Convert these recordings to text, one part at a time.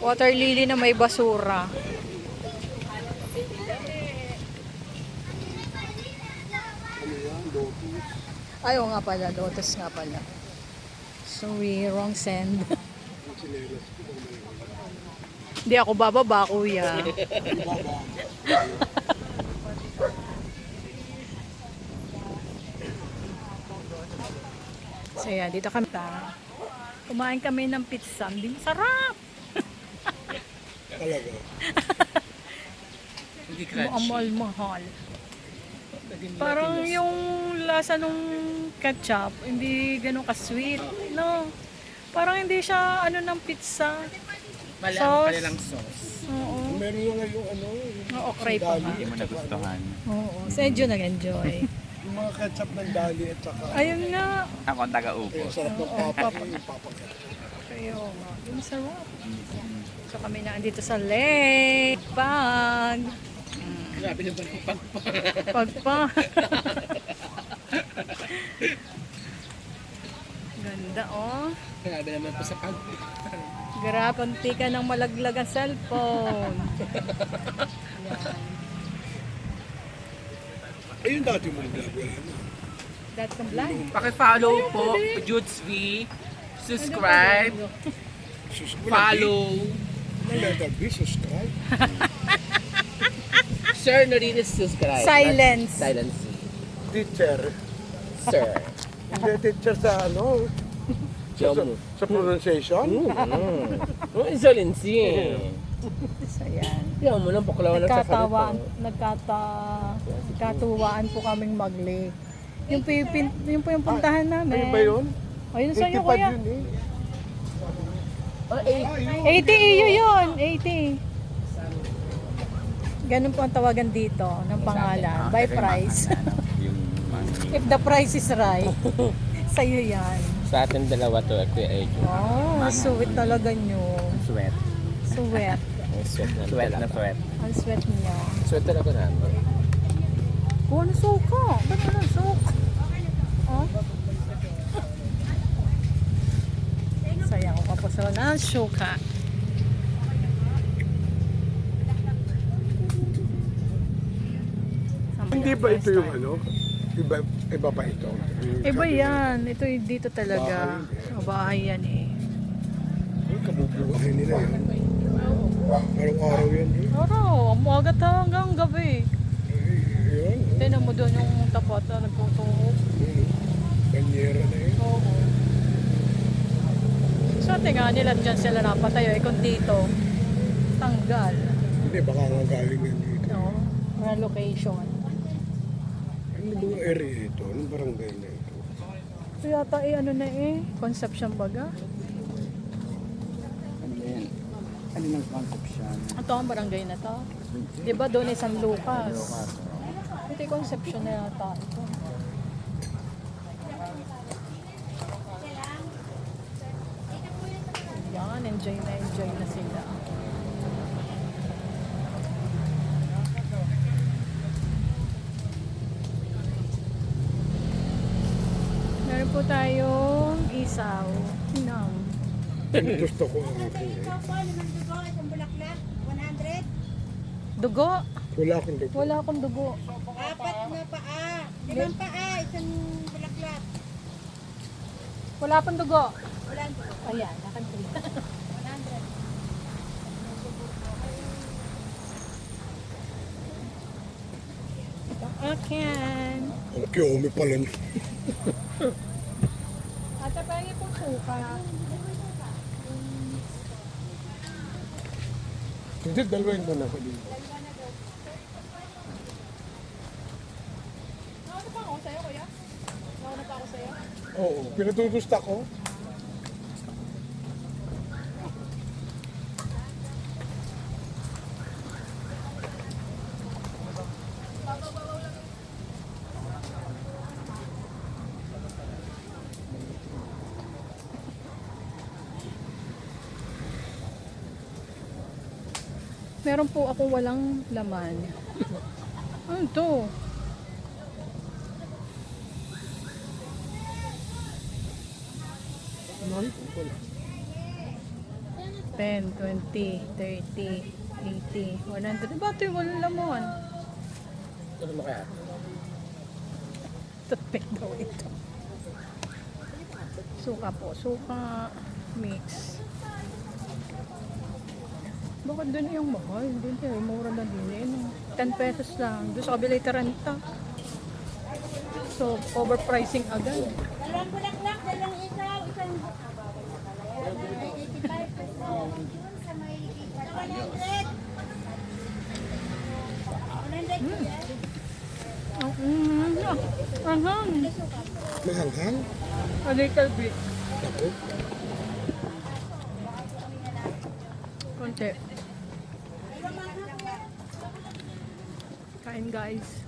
Water lily na may basura. Ay, oo nga pala. Lotus nga pala. Sorry, wrong send. Hindi ako bababa, kuya. So yan, dito kami. Kumain kami ng pizza. Hindi sarap! Talaga. Hindi crunchy. Mahal. Parang yung lasa nung ketchup, hindi ganun ka-sweet. No. Parang hindi siya ano ng pizza. Sauce. Kanilang sauce. Oo. Meron nga yung ano, Oo, okray pa nga. Hindi mo nagustuhan. Oo. So, enjoy nag-enjoy. yung mga ketchup ng dali at saka Ayun nga. Ako ang taga-upo. yung sarap ng papa, yung papa. Kayo nga. Yung sarap. So, kami na andito sa lake. Pag. Grabe naman yung Pagpa. Ganda, oh. Grabe naman po sa pag. Grabe, konti ka ng malaglag ang cellphone. Yan. Ayun dati mong vlog, wala na. That's the blind. Paki-follow po, Judes V. Subscribe, follow. Letter B, subscribe. Sir Norinis subscribe. Silence. Silence. Teacher. Sir. Hindi teacher sa ano, sa pronunciation. Oh, insolency. So, yan. Yan mo lang, paklawan ng Nagkatuwaan po kaming mag-lake. Yung po yung puntahan namin. Ano ba yun? Ayun sa inyo, 85 kuya. yun eh. 80 iyo yun. 80. Ganun po ang tawagan dito ng pangalan. By price. If the price is right, sa'yo yan. Sa atin dalawa to, Kuya Ejo. Oh, sweet talaga nyo. Sweat. Sweat. Sweat na sweat. Ang sweat niya. Sweat talaga namin. Kuha na suka. Ba't na suka? Oh? Sayang ko kapos na suka. Hindi ba ito yung ano? Iba pa ito? Iba yan. Ito yung dito talaga. Sa bahay yan eh. Ay, kabubuhay nila yan. Araw-araw yan eh. Araw, umaga hanggang gabi. Yun. Tignan mo doon yung tapat na nagtutuhog. Banyera na eh. Oo. So, nga nila dyan sila napatayo. Eh, kung dito, tanggal. Hindi, baka nga galing yan dito. No? Mga location. Ano ba yung area ito? Anong barangay na ito? So, yata eh, ano na eh, Conception baga. Ano yan? Ano ng Conception? Ito ang barangay na to. Di ba doon ay San Lucas? Ito yung Conception na yata ito. Yan, enjoy na sila. Meron po tayong isaw. Nam. Gusto ko ang akin eh. Dugo. Wala akong dugo. Wala akong dugo. Apat na paa. 5 paa, isang bulaklak. Wala pang dugo. Wala ang dulo. Ayan, nakagulong. 100. Akin. Ang kiyomi pala niya. At pengi pong suka. Hindi, dalawin mo na ako dito. Ano pa ako sa'yo, kuya? Ano pa ako sa'yo? Oo, pinatutusta ko. Meron po akong walang laman. Ano to? Ano ko pala? 10, 20, 30, 80, 100. Ba't yung walang laman? Ano mo kaya? Toothpick daw ito. Suka po. Suka mix. Bakit doon yung mahal? Doon eh. Mura na din eh. 10 pesos lang. Doon sa kabila 30. So, overpricing agad. Dalawang bulaklak, dalawang isaw, isang... 85 pesos. Sa may 100. 100 Ahang. Mahanghang? A little bit. Ako? Konti. Kain guys.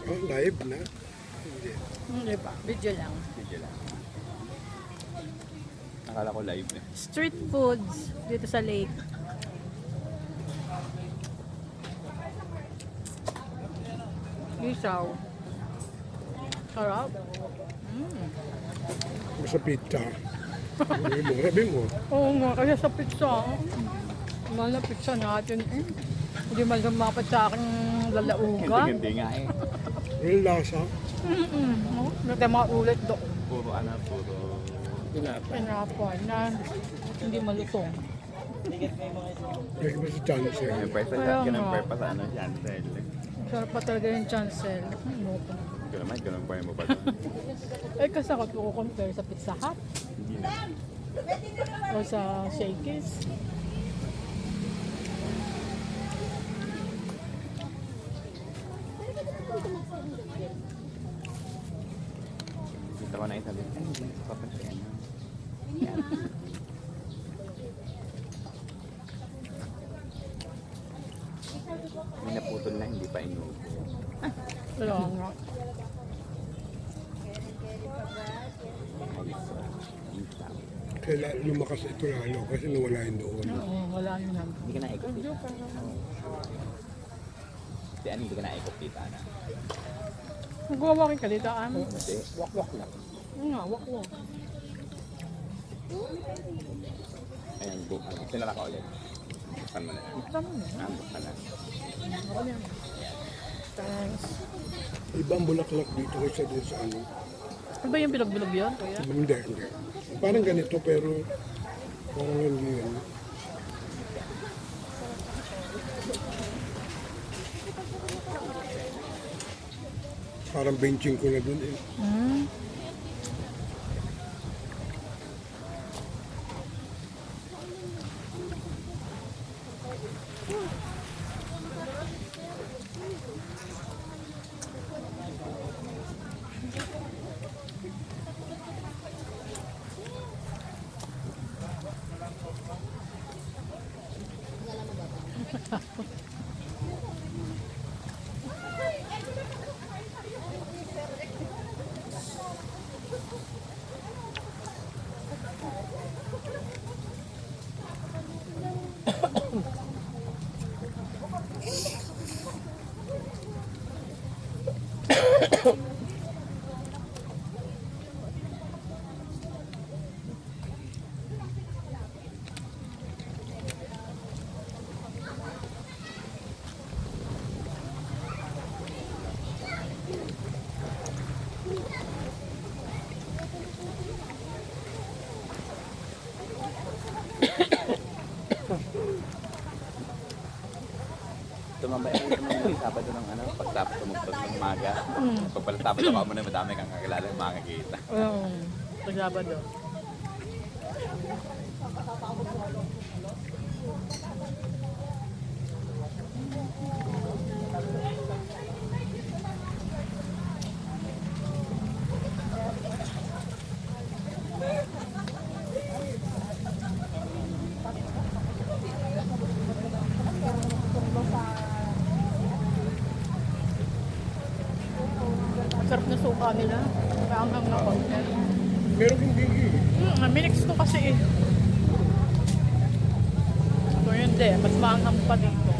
Oh, live na? Hindi. Hindi pa. Video lang. Video lang. Akala ko live na. Street foods dito sa lake. Isaw. Sarap. Sa pizza. Sabi mo, sabi mo. Oo nga, kaya sa pizza. Mahal na pizza natin eh. Hindi man lumapat sa aking lalauga. Hindi nga eh. Yung lasa. Hindi maulit doon. Puro puro... Pinapon na hindi malutong. Lagi ba si Chance? Yung pwesta Kaya siya, ganun nga. pwesta sa ano, chancel. Sarap pa talaga yung chancel. Ganun pa mo ba ito? Eh kasi ako compare sa Pizza Hut Hindi na. o sa Shakey's. Kita ko na isa din. Ay, hindi. Papansin. May naputol na, hindi pa inubo. Kaya nga. Ayos. Instaw. Kaya lumakas ito lalo kasi nawala yun doon. Oo, wala na. Hindi ka naikot dito. Si ano, hindi ka naikot dito, ana. Magawa rin kalitaan. Hindi, wak-wak lang. Nga, wak-wak. Ayan, go. Sinala ka ulit. Buksan mo na. Tama na. Buksan na. Ako na yan. Thanks. Ibang bulaklak dito kaysa din sa ano. Ano ba yung bilog-bilog yun, kuya? Hindi, hindi. Parang ganito pero parang hindi yan. Parang benching ko na dun eh. Hmm. Tumambay ako ng Sabado ng ano, pagtapos tumugtog ng umaga. Pagpalatapos ako muna, madami kang kakilala yung makakita. Sa Sabado. Sarap na suka nila. Maanghang na konti. Meron hindi eh. Minix ko kasi eh. So yun din, mas maanghang pa dito.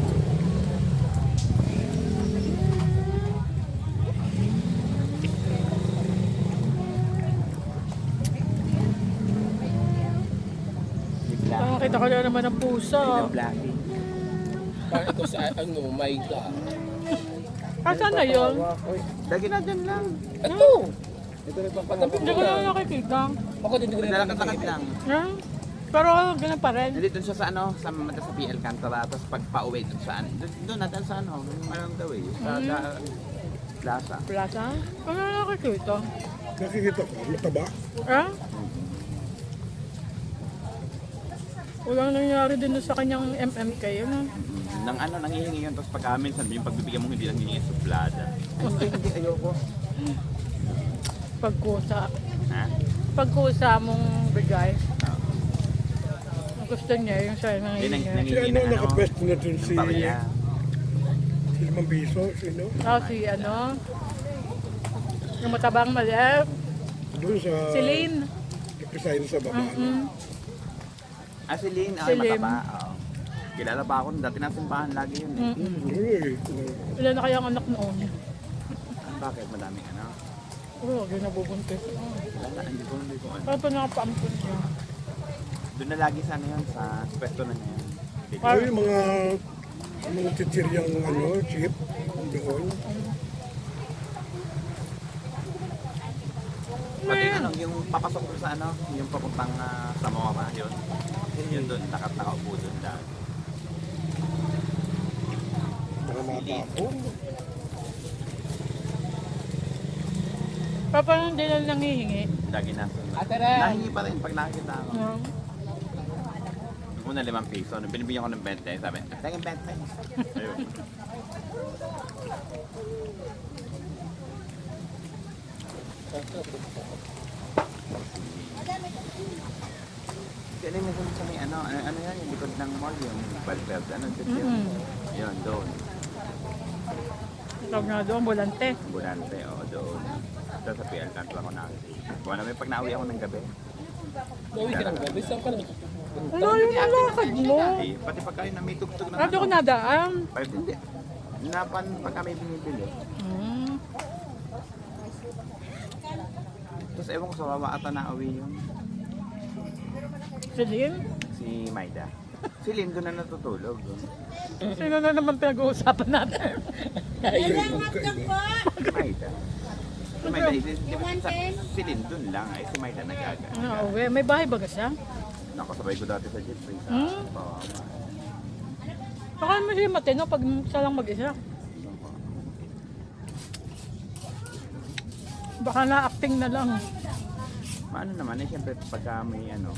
Nakita ko na naman ang pusa. Yung Blackie. Parang ito sa ano, my God. Asan na yun? Lagi na dyan lang. Ito! Ito nagpapatabi Hindi ko na nakikita. Ako din ko rin Nalakad-lakad lang. Hmm? Pero ganun pa rin. Nandito siya sa ano, sa PL Cantora, tapos pag pauwi dun saan, doon natin sa ano, alam daw eh, sa plaza. Plaza? Ano na nakikita? Nakikita ko, mataba. Ah? Walang nangyari din doon sa kanyang MMK. Ano? Nang ano, nangihingi yun, tapos pag minsan yung pagbibigyan mo hindi lang hiningi suplada. Hindi, ayoko. Pagkusa. Ha? Pagkusa mong bigay. Gusto niya yung siya Hindi, nangihingi. Si nangihingi ano, ng ano, nakapwesto na dun ng si barya. Limang Piso, sino? Si ano? Yung matabang maliit. Doon sa... Si Lynn. Resign sa baba. Ah, si Lynn, Si Lynn. mataba. Oo. Kilala pa ako, dati nasa simbahan lagi yun eh. Uy, Ilan na kayang anak noon? Bakit? Madaming ano? Oo, yun nabubuntis. Wala, hindi ko ano. Kaya pa nakapaampun siya. Doon na lagi sana yun, sa pwesto na niya. Dito. ay, mga chichiryang ano, chip doon. Pati ano, yung papasok ko sa ano, yung papuntang Zamora, yun. Yun doon, nakaupo doon dahil. Mga matapon. Papa hindi na nangihingi. Lagi nasa. Nahingi pa rin pag nakikita ako. No? Nung una 5 piso, nung binibigyan ko ng 20, sabi, taging 20. Ayun. Kasi ano yung sa may ano yan, yung likod ng mall, yung Valverde, ano, yun, doon. Tawag na doon, ambulante. Ambulante, oo, doon. Ito sa PL, kanto ako nakikita. Kung ano, may pag nauwi ako ng gabi. Uwi ka ng gabi, saan ka lang? Ano yung nalakad mo? Eh, pati pag kayo na may tugtog na Ano ko nadaan? Pwede hindi. Napan pag kami binibili. Tapos ewan ko sa wawa ata na uwi yun. Si Lynn? Si Maida. Si Lynn doon na natutulog. Sino na naman pinag-uusapan natin? Salamat ka po. Si Maida. Si Maida, di ba si Lynn doon lang ay si Maida nag-aga. Uwi. May bahay ba siya? Nakasabay ko dati sa Jeffrey sa Pawawa. Baka mo siya matino pag siya lang mag-isa. Baka na-acting na lang. Maano naman eh, siyempre pagka may ano,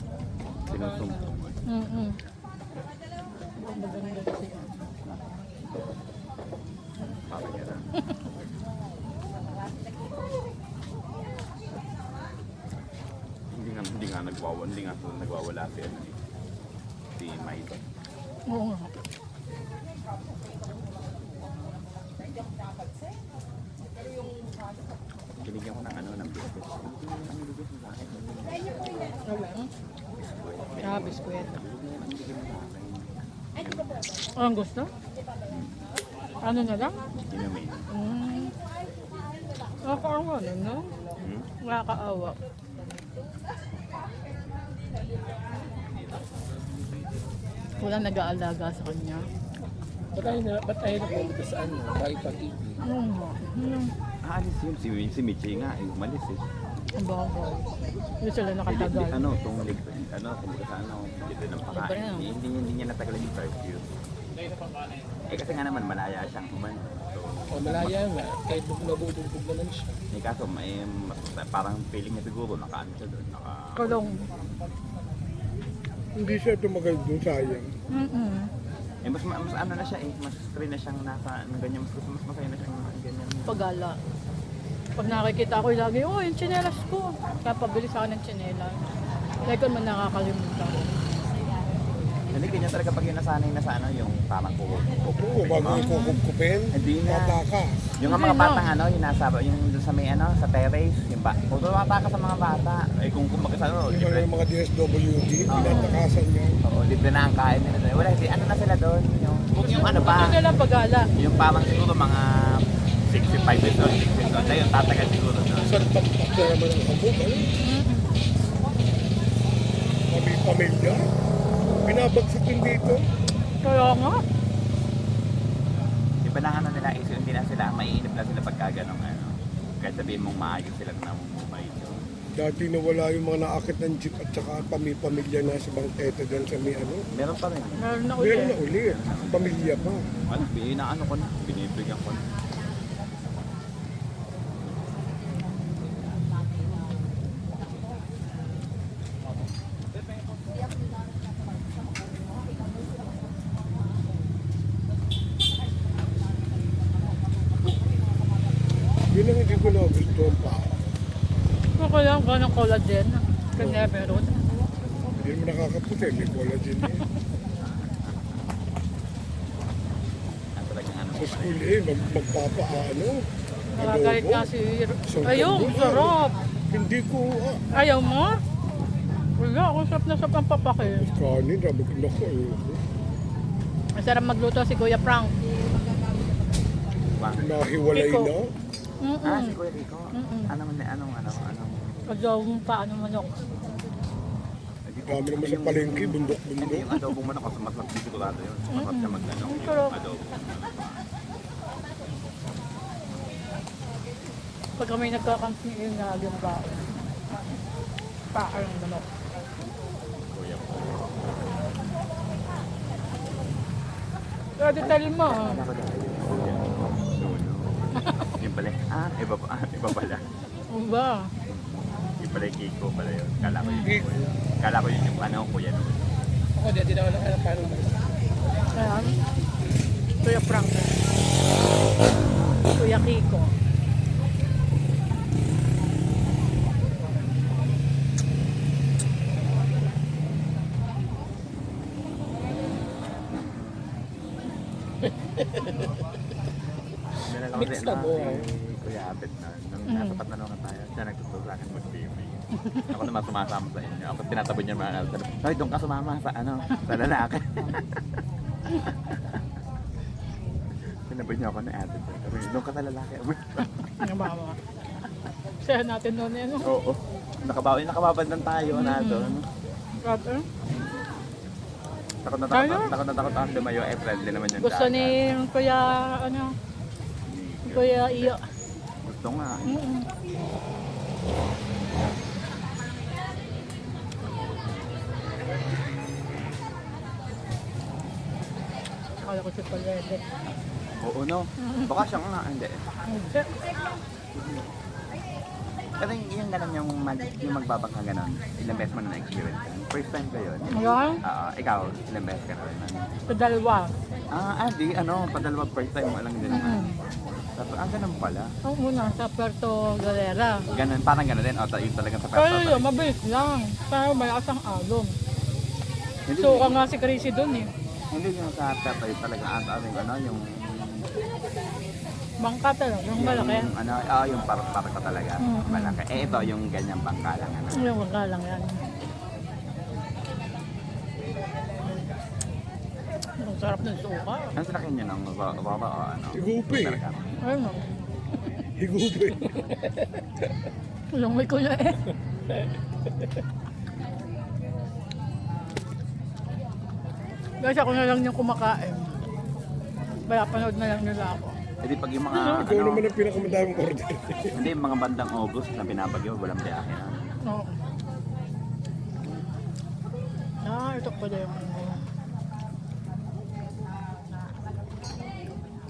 sinusumbong. Maganda kasi. Papagyan. Hindi nga nagwawala si ano eh. Si Maida. Oo nga. Binigyan ko ng ano, ng biscuit. Ang bigyan mo sa akin. Biskwit. Ang bigyan mo sa akin. Ang gusto? Ano na lang? Inumin. Nakakaawa na, no? Nakakaawa. Walang nag-aalaga sa kanya. Ba't tayo na pumunta sa ano? Kahit pag-ibig. Oo nga. Aalis yun. Si Michi nga, ay umalis eh. Ang bagay. Hindi sila Ano, nakatagal. tumulig sa ano, dito ng pakain. Hindi niya natagalan yung curfew. Eh kasi nga naman malaya siyang umano. So, Malaya nga, kahit nabubugbog naman siya. eh kaso parang feeling niya siguro nakaano siya doon. Kulong. Hindi siya tumagal doon, sayang. Eh mas ano na siya eh, mas free na siyang nasa ano ganyan, mas masaya na siyang ganyan. Pagala. Pag nakikita ko lagi, oh, yung tsinelas ko. Kaya pabili sa akin ng tsinelas. Like kung man nakakalimutan. Hindi ganyan talaga pag yung nasanay na sa ano, yung parang Oo, bago yung kukupin, Hindi na. mataka. Yung mga batang ano, yung nasa yung doon sa may ano, sa terrace, yung ba. Kung tumata ka sa mga bata, eh kung kumbaga ano, libre. Yung mga DSWD, pinatakasan niya. Oo, libre na ang kain nila. Wala, ano na sila doon, yung ano pa. Gusto nila pagala. Yung parang siguro mga 65 years old, 60 years old, yung tatagal siguro doon. Saan pakpak na naman ang kabog, ano? Kami pamilya. binabagsak din dito. Kaya nga. Di ba na ano nila, hindi na sila, maiinip na sila pagka ganong ano. Kahit sabihin mong maayos silang namumumay doon. Dati nawala yung mga naakit ng jeep at saka pamilya na sa bangketa dyan sa may ano. Meron pa rin. Meron na Meron na ulit. uli. Pamilya pa. Ano, inaano ko na, binibigyan ko na. Yun ang hindi ko na gusto pa. Kaya ang ganang collagen. Kanya meron. Hindi mo nakakaputi. May collagen eh. Ang talagang ano. Sa school eh, magpapaano. Nakagalit nga si... Ayun, sarap. Hindi ko, Ayaw mo? Wala, ako sarap na sarap ang papakil. kanin, sabi ko, naku, Masarap magluto si Kuya Frank. nahiwalay Ikaw. na. Ah, si Kuya Rico. Mm-mm. Anong Adobong paano manok. Dami naman sa palengke, Hindi, bundok-bundok. yung adobong manok kasi mas sigurado yun. Masarap siya mag-ano. Ang Yung sarap. adobo. Pag kami nagkakamping yung naging baon. Paano ng manok. Kuya ko. Kaya di talma. Kala ko dahil. Yung pala. Ah, iba pala. Ano ba? Yung pala yung Kiko pala yun. Kala ko yun yung ano, Kuya Nuno. Ako, di na wala ka ng parang Ayan. Kuya Frank. Kuya Kiko. Mix na mo. Kuya Abet na. Nung nasa Patnalongan tayo, siya nagtuturo sa akin mag-swimming. Ako naman sumasama sa inyo. Ako tinatabon niya mga sabi, "Hoy, doon ka sumama sa ano, sa lalaki." Tinaboy niya ako na ate. Sabi, doon ka sa lalaki. Ang mama. Share natin noon yan. Oo. Nakababandan tayo na doon. Brother. Takot na Tayo? takot ang lumayo. Eh, friendly naman yung Gusto ni Kuya, ano, Kuya Iyo. Gusto nga. Akala ko si Palete. Oo, no? Baka siya nga. Hindi. Pero yung gano'n yung magbabangka gano'n, ilang beses mo na na-experience yan? First time ko yun? Ayan. Ikaw, ilang beses ka na rin? Sa dalawa. Di, padalawag first time mo lang din naman. Tapos, ganun pala. Ang una sa Puerto Galera. Ganun, parang gano'n din. Yung talagang sa Pero Puerto. yun, mabilis lang. Pero malakas ang alon. Hindi, So, ka nga si Chrissy dun eh. hindi yung sa Puerto, yung talagang yung Bangka talaga, yung malaki. Yung parang ka talaga. Malaki. Ito, yung ganyang bangka lang. Yung bangka lang yan. Ang sarap ng suka. Ang sinakin nyo ng baba o ano? Higupi. Ayun o. Higupi. Yung may kuya eh. Guys, ako na lang yung kumakain. Kaya panood na lang nila ako. Hindi pag yung mga, Ikaw naman ang pinakamadaming order. hindi yung mga bandang August na binabagyo, walang biyahe na. Oo. Ito pala yung ano.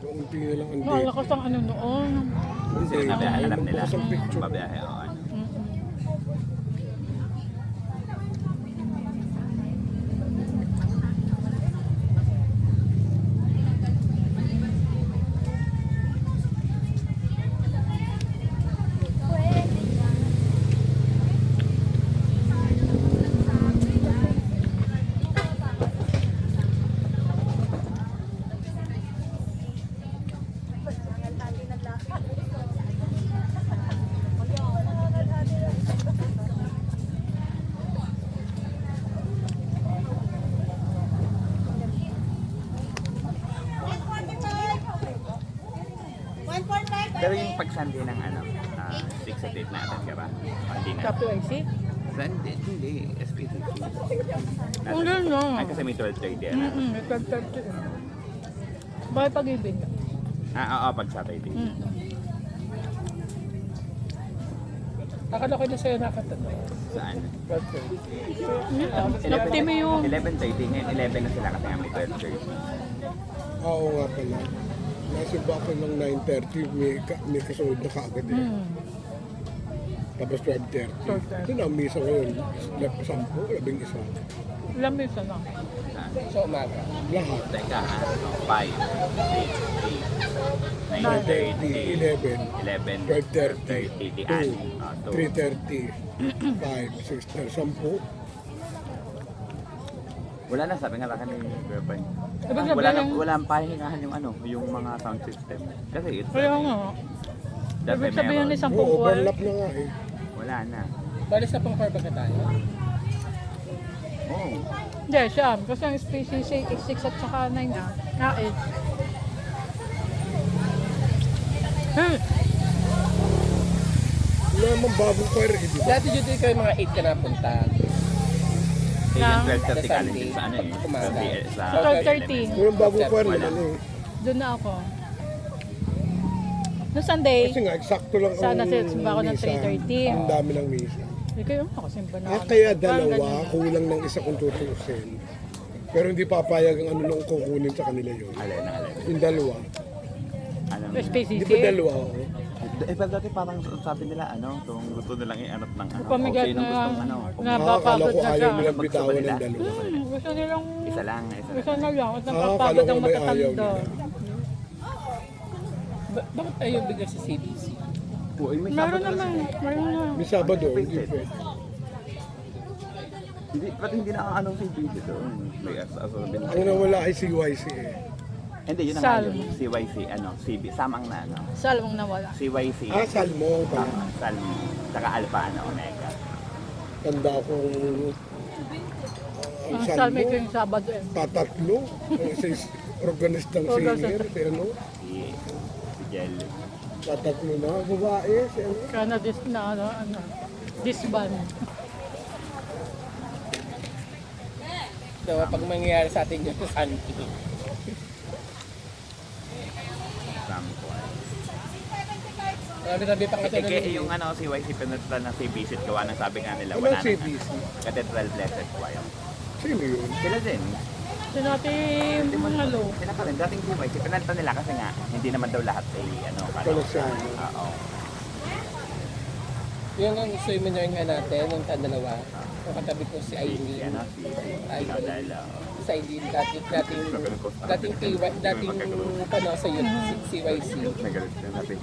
Kaunti na lang ang Malakas ang ano noon. Hindi, Sila na biyahe, alam nila. Ang picture. Mabiyahe o ano. Pero yung pag Sunday ng ano, 6 at 8 natin ka ba? O, hindi na. Copy IC? Sunday, hindi, SPTC. Ang gano'n. Ay, kasi may 12:30 ano. May 12:30. Bakit pag-ibig? Oo, pag Saturday. Akala ko na sa'yo nakatanong. Saan? 12:30. Napti mo yung... 11:30. Ngayon 11 na sila kasi nga may 12:30. Oo nga pala. Nasimba ako ng 9:30, may kasunod na kaagad eh. Tapos 12:30. Ito na ang misa ngayon. 10, 11. Ilang minsan lang. So, umaga. Lahat. Teka, 5, 6, 8, 9, 10, 11, 12:30, 11, 12, 30, 3:30, 5, 6, 10. Wala na, sabi nga sa akin ni Kuya Bay. Ibig sabihin- Wala ang pahingahan yung yung mga sound system. Kasi it's Kaya nga. dati Ibig sabihin meron. ng isang Oo, pungkual. overlap na nga eh. Wala na. Bali sa pang ba ka tayo? Oo. Hindi, siya. Kasi ang species 6 at saka 9 na. 8. Wala namang bagong choir eh, di ba? Dati dito kayo mga 8 ka napunta. Eh, Na- yung 12:30 Sa kanin din Sunday. sa ano eh. Umaga. Sa 12:30. Walang bagong choir Wala. naman eh. Doon na ako. No Sunday, Kasi nga, eksakto lang Sana simba ako ng misa. 3:30. Ang dami ng misa. hindi kayo makasimba na. Kaya Parang dalawa, ganun. kulang ng isa kung tutuusin. Pero hindi papayag ang ano nung kukunin sa kanila yun. alin. Yung dalawa. Alam mo. SPCC. Di ba dalawa ako? Pero dati parang sabi nila kung gusto nilang i-anot ng Pamigat kung sinong na- gustong kung na- Akala Napapagod ko na ayaw siya. nilang Gusto bitawan nila? ng dalawa. Gusto nilang... isa lang. Gusto na lang. At Akala napapagod ko ang may ayaw matatanda. nila. Bakit tayo bigla sa CBC? Uy, may Meron Sabado naman. kasi. Meron na. May Sabado, hindi pwede. Ba't hindi na ang si PC doon? May asasabin. Ang nawala ay CYC eh. Hindi, yun ang Sal. nga yun. CYC, CB, samang na Salmong nawala. CYC. Salmo pala. Salmo. Saka Alpha, Omega. Tanda kong Ang Salmo. salme ko yung Sabado eh. Tatatlo. Sa organistang singer. Si ano? Si Jelly. Tatatlo na. Babae. Si ano? Kaya na disband. So, pag mangyayari sa atin yun, Sunday. Sampo. Grabe pa nga ito Yung CYC pinunta na CBC gawa ng sabi nga nila Ano wala CBC? Cathedral Blessed Choir. Sino yun? Sila din. Sinati mga low. Sila pa rin. Dating CYC pinunta nila kasi nga hindi naman daw lahat ay Kalosyano. Oo. Yung ang seminar nga natin, yung dalawa, yung katabi ko si Si Aileen. si Pinodala. Si Aileen, dating sa youth, CYC. Nagalit na sabi.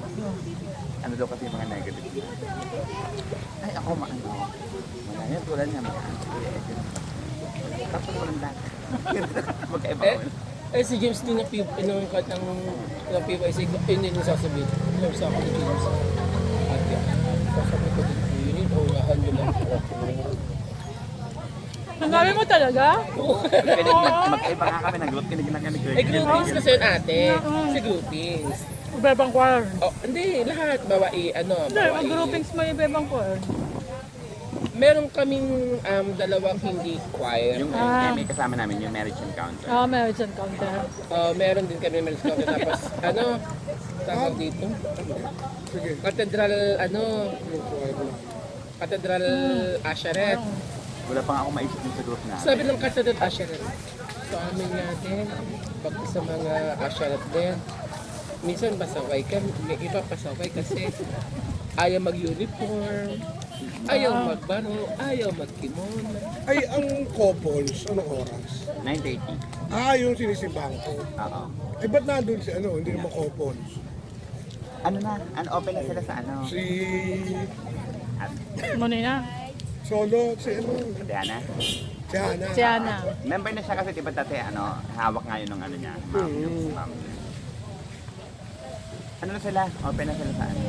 Ano daw kasi yung mga negative. Ay ako maano. Wala yan tulad niya mag-ano. Tapos walang dati. Magkaiba Eh, wala. si James din ng PYC, yun din yung sasabihin. Yung sa ako ni James. At yan, sasabihin ko din, yun yun, unahan yun lang. Ang dami mo talaga? Magkaiba nga kami ng group. Kinignan kami. Eh, groupings kasi yun ate. Si groupings. Ibebang choir. Oh, hindi, lahat. Hindi, Bawa ang groupings mo ibebang choir. Meron kaming dalawang hindi choir. Yung may kasama namin yung marriage encounter. Marriage encounter. Meron din kami marriage choir. Tapos, tawag dito? Sige. Cathedral, Cathedral Asheret. Wala pang ako maisip yung sa group na. Sabi ng Cathedral Asheret, sa amin natin, pag sa mga Asheret din, minsan pasaway ka, may iba pasaway kasi ayaw mag-uniform, ayaw magbaro, ayaw mag-kimono. Ay, ang couples, anong oras? 9:30. Yung sinisimbahan ko. Oo. Eh, ba't nandun si ano? Hindi naman couples. Open na sila sa Si Muna na. Solo, si ano? Diana. Si Hana. Si Ana. Member na siya kasi diba dati hawak nga yun ng niya. Ma'am. Ano na sila? Open na sila sa ano.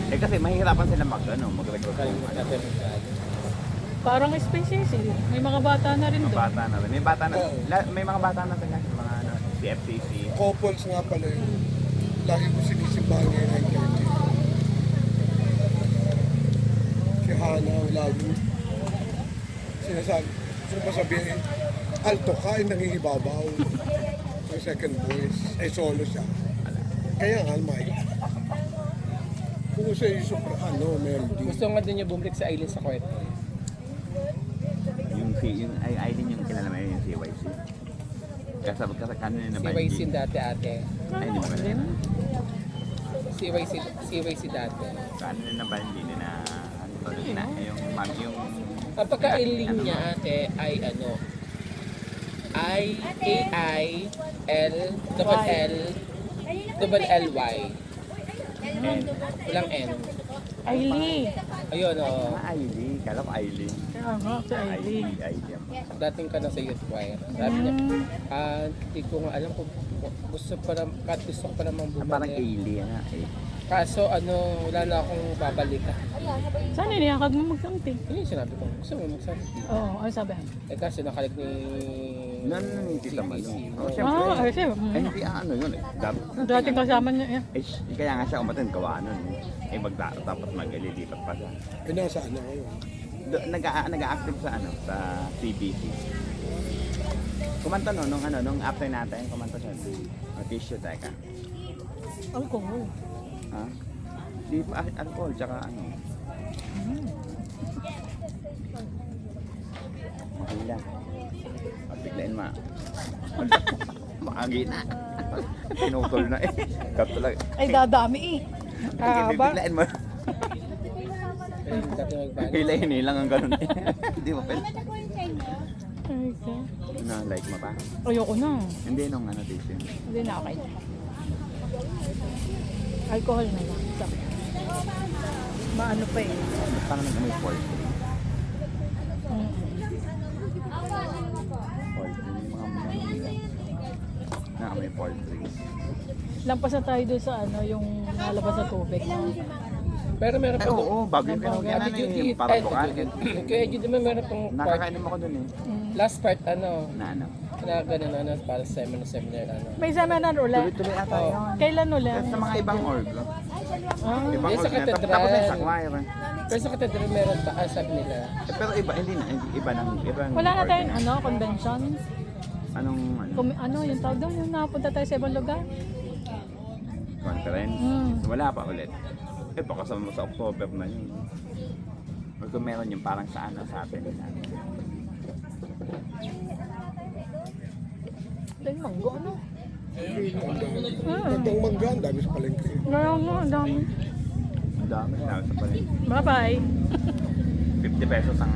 Eh kasi mahihirapan sila mag-recruit. Parang species eh. May mga bata na rin Mga doon. bata na rin. May mga bata na sila. Mga CFCC. Couples nga pala yun. Lagi ko sinisimbahan ngayon ang 9:30. Si Hana, lagi. Sinasabi. gusto ko ba sabihin, alto ka, ay nangingibabaw. Sa second voice, ay solo siya. Kaya nga, Mike. Kung siya yung super, melody. Gusto nga din niya bumalik sa Aileen sa kwento. Yung Aileen yung kilala mo yun, yung CYC. Kasabot ka sa kanin na Si ba? YC dati ate. Ay, hindi mo ba Din. Si YC dati. Kanin na ba hindi na ano to, na yung mami yung Ang pagka-Aileen niya ate ay ano, I-A-I-L-L-Y. and Walang N. Ailey. Ayun o. Aileen. Kala ko Aileen. Kaya nga, si Ailey. Aileen. Dating ka na sa youth choir. Sabi niya, hindi ko nga alam kung gusto ko pa namang Parang bumalik. Aileen nga. Kaso wala na akong babalikan. Saan iniyakag mo magsamting? Yun yung sinabi ko. Gusto mo magsabi. Oo, ano sabi? Kasi nakalig ni... Nananitita mo CBC. yun. Oh, Ah, syempre. ay siya. Ay, hindi ano yun eh. Dating kasama niya. Eh, kaya nga siya umatin gawa nun eh. Tapos maglilipat pa siya. Eh, nasaan ako yun? Nag-a-active sa sa CBC. Kumanta no, nung after natin, kumanta siya. Tissue, teka. Alcohol. Ha? Di pa, alcohol, tsaka ano. Mahila. Pagbiglain maagi na. Pinutol na eh. Kato lang. Ay, dadami eh. Ah, ba? Biglain mo. Dati magbalik. Hilahin lang ang ganun eh. Hindi mo pwede. Ay, ka. Na like mo pa? Ayoko na. Hindi nung ano tissue. Hindi na okay. Alcohol na lang. Sabi. Maano pa eh. Parang nag-amoy pork. Mm. Pork. Yung mga na-amoy pork drinks. Lampas na tayo doon sa yung nalabas sa tubig. Pero meron Ay, pa oo, bago yung Bago. pinagyan na Ate Judy, yung parang bukan. Kaya Judy, meron pang part, Nakakainom ako dun eh. last part Na ano. na gano'n para seminar May seminar ulit. Tuloy-tuloy ata Oo. yun. Kailan ulit? Sa mga ibang org. Ah, Ibang Yung sa org na. katedral. Tapos na sa choir. Pero sa katedral meron pa, sabi nila. Pero iba, hindi na. Iba ng wala na org tayong convention. Anong Yung tawag doon, yung napunta tayo sa ibang lugar. conference? Wala pa ulit. Baka sa October na yun. Or kung meron yung parang sa atin. Ito yung manggo, ano? Hindi, ang dami. Itong mangga, ang dami sa palengke. Ngayon nga, ang dami. Ang dami. Sa palengke. Bye-bye. 50 pesos ang